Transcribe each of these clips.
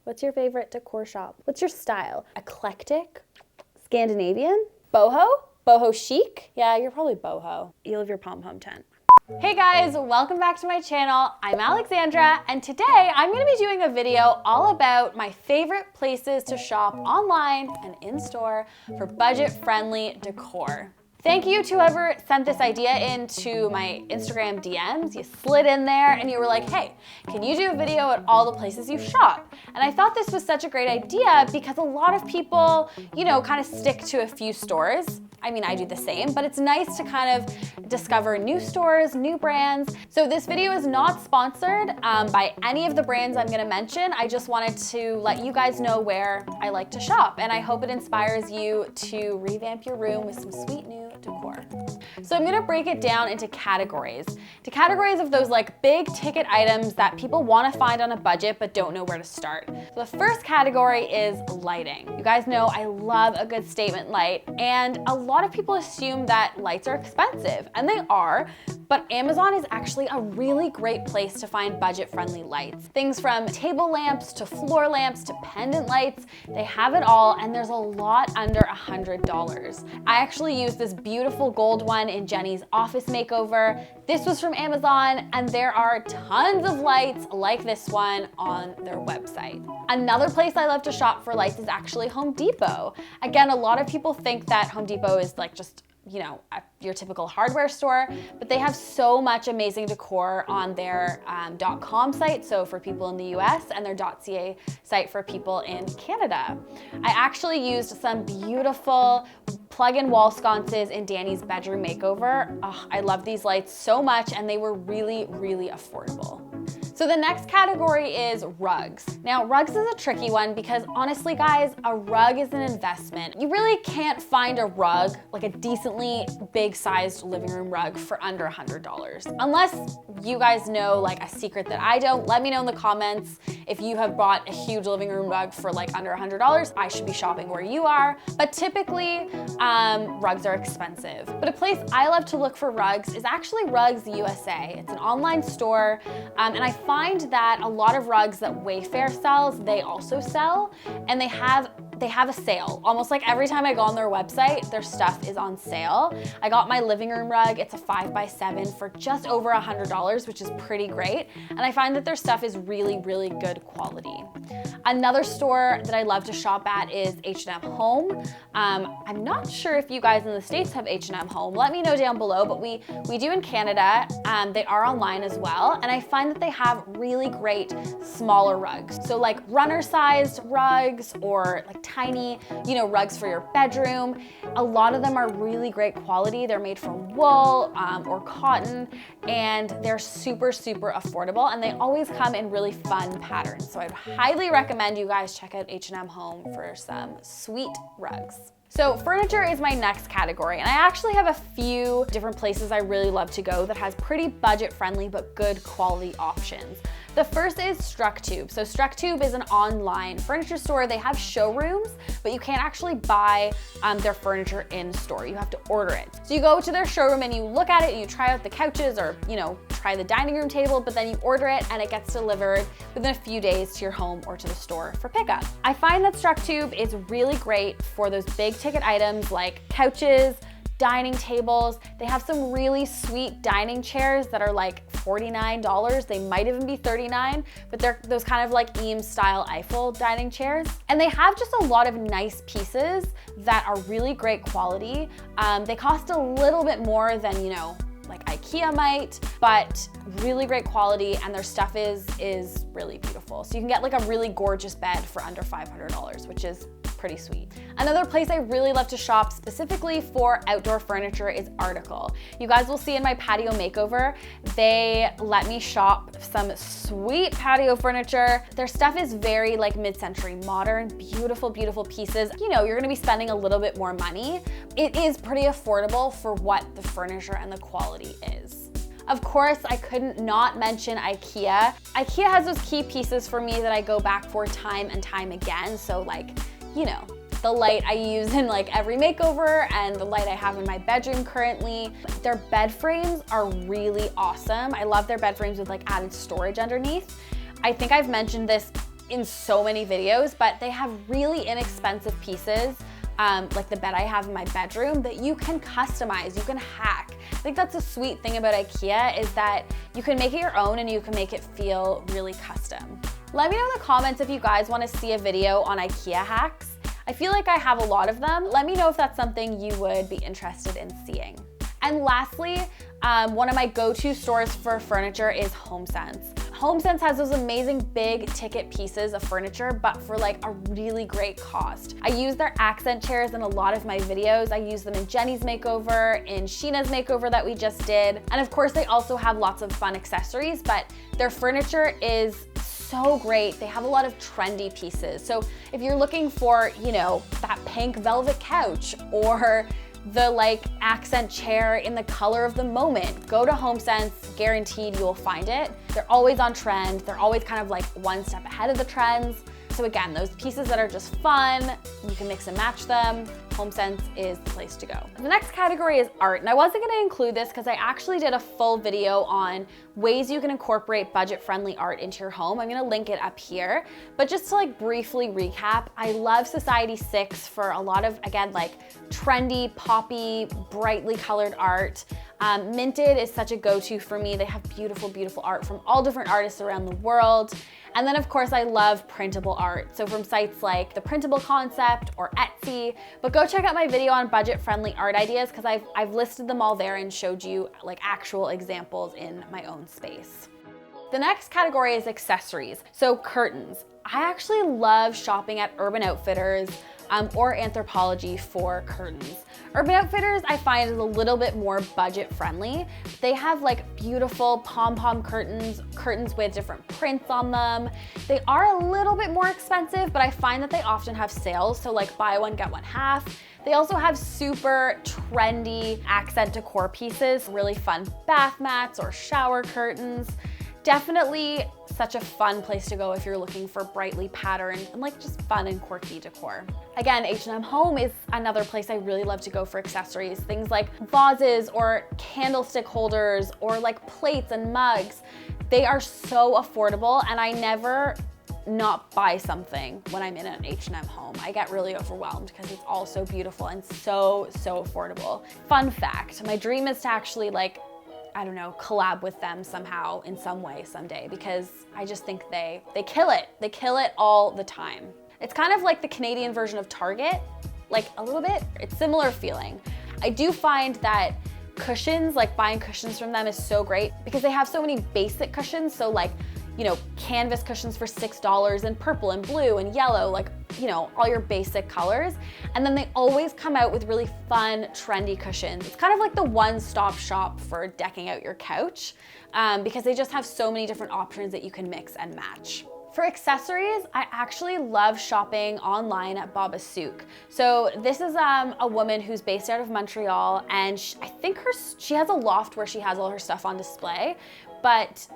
What's your favorite decor shop? What's your style? Eclectic? Scandinavian? Boho? Boho chic? Yeah, you're probably boho. You live your pom-pom tent. Hey guys, welcome back to my channel. I'm Alexandra, and today I'm gonna be doing a video all about my favorite places to shop online and in-store for budget-friendly decor. Thank you to whoever sent this idea into my Instagram DMs. You slid in there and you were like, hey, can you do a video at all the places you shop? And I thought this was such a great idea because a lot of people, kind of stick to a few stores. I mean, I do the same, but it's nice to kind of discover new stores, new brands. So this video is not sponsored by any of the brands I'm gonna mention. I just wanted to let you guys know where I like to shop, and I hope it inspires you to revamp your room with some sweet new decor. So I'm gonna break it down into categories. To categories of those like big ticket items that people wanna find on a budget but don't know where to start. So the first category is lighting. You guys know I love a good statement light, and a lot of people assume that lights are expensive, and they are, but Amazon is actually a really great place to find budget-friendly lights. Things from table lamps to floor lamps to pendant lights, they have it all, and there's a lot under $100. I actually used this beautiful gold one in Jenny's office makeover. This was from Amazon, and there are tons of lights like this one on their website. Another place I love to shop for lights is actually Home Depot. Again, a lot of people think that Home Depot is like just your typical hardware store, but they have so much amazing decor on their .com site, so for people in the US, and their .ca site for people in Canada. I actually used some beautiful plug-in wall sconces in Danny's bedroom makeover. Oh, I love these lights so much, and they were really, really affordable. So the next category is rugs. Now, rugs is a tricky one because honestly, guys, a rug is an investment. You really can't find a rug, like a decently big-sized living room rug for under $100. Unless you guys know like a secret that I don't, let me know in the comments. If you have bought a huge living room rug for like under $100, I should be shopping where you are. But typically, rugs are expensive. But a place I love to look for rugs is actually Rugs USA. It's an online store, and I find that a lot of rugs that Wayfair sells, they also sell, and they have a sale. Almost like every time I go on their website, their stuff is on sale. I got my living room rug, it's a 5x7 for just over $100, which is pretty great. And I find that their stuff is really, really good quality. Another store that I love to shop at is H&M Home. I'm not sure if you guys in the States have H&M Home. Let me know down below, but we do in Canada. They are online as well. And I find that they have really great smaller rugs. So like runner-sized rugs or like tiny, rugs for your bedroom. A lot of them are really great quality. They're made from wool or cotton, and they're super, super affordable, and they always come in really fun patterns. So I'd highly recommend you guys check out H&M Home for some sweet rugs. So furniture is my next category, and I actually have a few different places I really love to go that has pretty budget-friendly but good quality options. The first is StruckTube. So StruckTube is an online furniture store. They have showrooms, but you can't actually buy their furniture in store. You have to order it. So you go to their showroom and you look at it and you try out the couches or, try the dining room table, but then you order it and it gets delivered within a few days to your home or to the store for pickup. I find that StruckTube is really great for those big ticket items like couches, dining tables. They have some really sweet dining chairs that are like $49. They might even be $39, but they're those kind of like Eames style Eiffel dining chairs. And they have just a lot of nice pieces that are really great quality. They cost a little bit more than, like IKEA might, but really great quality, and their stuff is really beautiful. So you can get like a really gorgeous bed for under $500, which is pretty sweet. Another place I really love to shop specifically for outdoor furniture is Article. You guys will see in my patio makeover, they let me shop some sweet patio furniture. Their stuff is very like mid-century modern, beautiful, beautiful pieces. You're gonna be spending a little bit more money. It is pretty affordable for what the furniture and the quality is. Of course, I couldn't not mention IKEA. IKEA has those key pieces for me that I go back for time and time again. So like, the light I use in like every makeover and the light I have in my bedroom currently. Their bed frames are really awesome. I love their bed frames with like added storage underneath. I think I've mentioned this in so many videos, but they have really inexpensive pieces, like the bed I have in my bedroom, that you can customize, you can hack. I think that's a sweet thing about IKEA, is that you can make it your own and you can make it feel really custom. Let me know in the comments if you guys want to see a video on IKEA hacks. I feel like I have a lot of them. Let me know if that's something you would be interested in seeing. And lastly, one of my go-to stores for furniture is HomeSense. HomeSense has those amazing big ticket pieces of furniture, but for like a really great cost. I use their accent chairs in a lot of my videos. I use them in Jenny's makeover, in Sheena's makeover that we just did. And of course, they also have lots of fun accessories, but their furniture is so great. They have a lot of trendy pieces. So if you're looking for, you know, that pink velvet couch or the like accent chair in the color of the moment, go to HomeSense, guaranteed you will find it. They're always on trend. They're always kind of like one step ahead of the trends. So again, those pieces that are just fun, you can mix and match them, HomeSense is the place to go. The next category is art, and I wasn't gonna include this because I actually did a full video on ways you can incorporate budget-friendly art into your home. I'm gonna link it up here, but just to like briefly recap, I love Society 6 for a lot of, again, like trendy, poppy, brightly colored art. Minted is such a go-to for me. They have beautiful, beautiful art from all different artists around the world. And then of course I love printable art. So from sites like The Printable Concept or Etsy, but go check out my video on budget-friendly art ideas because I've listed them all there and showed you like actual examples in my own space. The next category is accessories. So curtains. I actually love shopping at Urban Outfitters or Anthropologie for curtains. Urban Outfitters I find is a little bit more budget friendly. They have like beautiful pom-pom curtains, curtains with different prints on them. They are a little bit more expensive, but I find that they often have sales, so like buy one, get one half. They also have super trendy accent decor pieces, really fun bath mats or shower curtains. Definitely such a fun place to go if you're looking for brightly patterned and like just fun and quirky decor. Again, H&M Home is another place I really love to go for accessories. Things like vases or candlestick holders or like plates and mugs. They are so affordable and I never not buy something when I'm in an H&M Home. I get really overwhelmed because it's all so beautiful and so affordable. Fun fact, my dream is to actually like, I don't know, collab with them somehow in some way someday because I just think they kill it. They kill it all the time. It's kind of like the Canadian version of Target, like a little bit. It's similar feeling. I do find that cushions, like buying cushions from them is so great because they have so many basic cushions. So like, you know, canvas cushions for $6 and purple and blue and yellow, like, you know, all your basic colors. And then they always come out with really fun, trendy cushions. It's kind of like the one-stop shop for decking out your couch because they just have so many different options that you can mix and match. For accessories, I actually love shopping online at Baba Souk. So this is a woman who's based out of Montreal, and I think she has a loft where she has all her stuff on display, but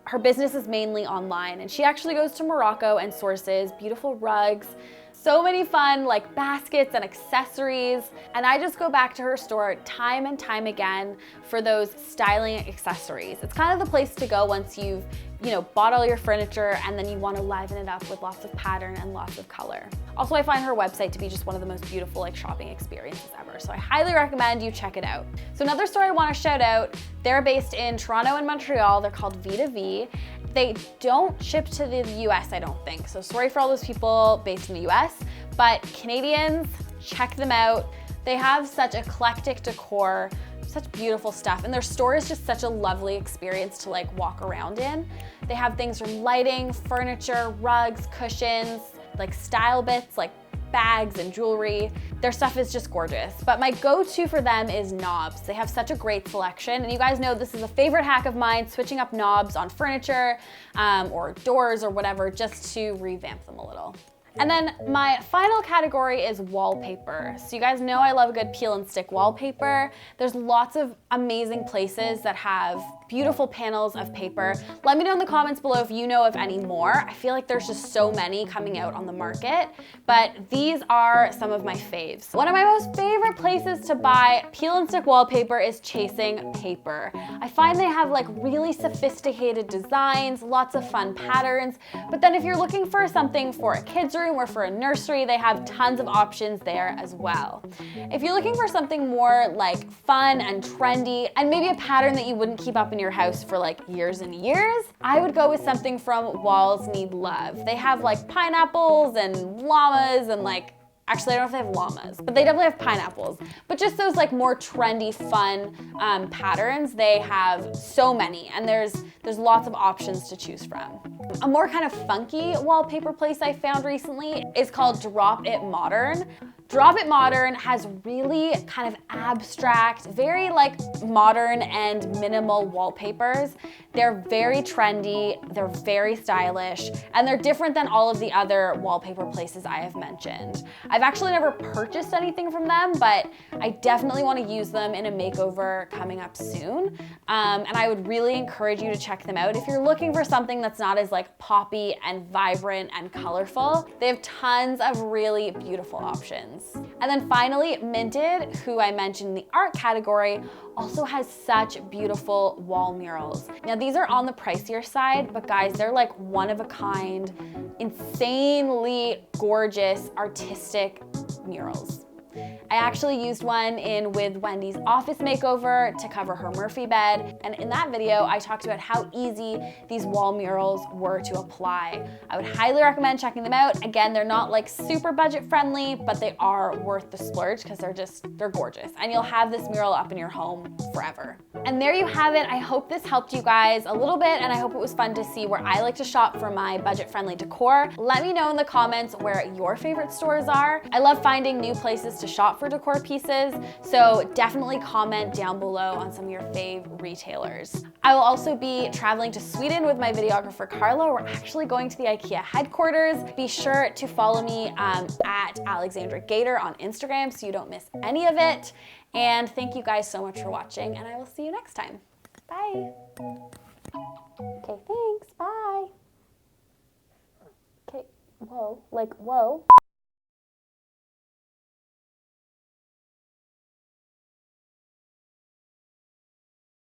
her business is mainly online, and she actually goes to Morocco and sources beautiful rugs, so many fun like baskets and accessories, and I just go back to her store time and time again for those styling accessories. It's kind of the place to go once you've, you know, bought all your furniture and then you want to liven it up with lots of pattern and lots of color. Also, I find her website to be just one of the most beautiful like shopping experiences ever, so I highly recommend you check it out. So another store I want to shout out, they're based in Toronto and Montreal. They're called V2V. They don't ship to the US, I don't think. So sorry for all those people based in the US, but Canadians, check them out. They have such eclectic decor, such beautiful stuff, and their store is just such a lovely experience to like walk around in. They have things from lighting, furniture, rugs, cushions, like style bits, like bags and jewelry. Their stuff is just gorgeous. But my go-to for them is knobs. They have such a great selection. And you guys know this is a favorite hack of mine, switching up knobs on furniture or doors or whatever, just to revamp them a little. And then my final category is wallpaper. So you guys know I love a good peel and stick wallpaper. There's lots of amazing places that have beautiful panels of paper. Let me know in the comments below if you know of any more. I feel like there's just so many coming out on the market, but these are some of my faves. One of my most favorite places to buy peel and stick wallpaper is Chasing Paper. I find they have like really sophisticated designs, lots of fun patterns, but then if you're looking for something for a kid's room or for a nursery, they have tons of options there as well. If you're looking for something more like fun and trendy and maybe a pattern that you wouldn't keep up in your house for like years and years, I would go with something from Walls Need Love. They have like pineapples and llamas and like, actually, I don't know if they have llamas, but they definitely have pineapples. But just those like more trendy, fun patterns, they have so many, and there's lots of options to choose from. A more kind of funky wallpaper place I found recently is called Drop It Modern. Drop It Modern has really kind of abstract, very like modern and minimal wallpapers. They're very trendy, they're very stylish, and they're different than all of the other wallpaper places I have mentioned. I've actually never purchased anything from them, but I definitely want to use them in a makeover coming up soon. And I would really encourage you to check them out if you're looking for something that's not as like poppy and vibrant and colorful. They have tons of really beautiful options. And then finally, Minted, who I mentioned in the art category, also has such beautiful wall murals. Now these are on the pricier side, but guys, they're like one of a kind, insanely gorgeous, artistic murals. I actually used one in with Wendy's office makeover to cover her Murphy bed, and in that video I talked about how easy these wall murals were to apply. I would highly recommend checking them out. Again, they're not like super budget friendly, but they are worth the splurge because they're gorgeous, and you'll have this mural up in your home forever. And there you have it. I hope this helped you guys a little bit, and I hope it was fun to see where I like to shop for my budget-friendly decor. Let me know in the comments where your favorite stores are. I love finding new places to shop for decor pieces, so definitely comment down below on some of your fave retailers. I will also be traveling to Sweden with my videographer Carla. We're actually going to the IKEA headquarters. Be sure to follow me at Alexandra Gator on Instagram so you don't miss any of it. And thank you guys so much for watching, and I will see you next time. Bye. Okay, thanks, bye. Okay, whoa, like, whoa.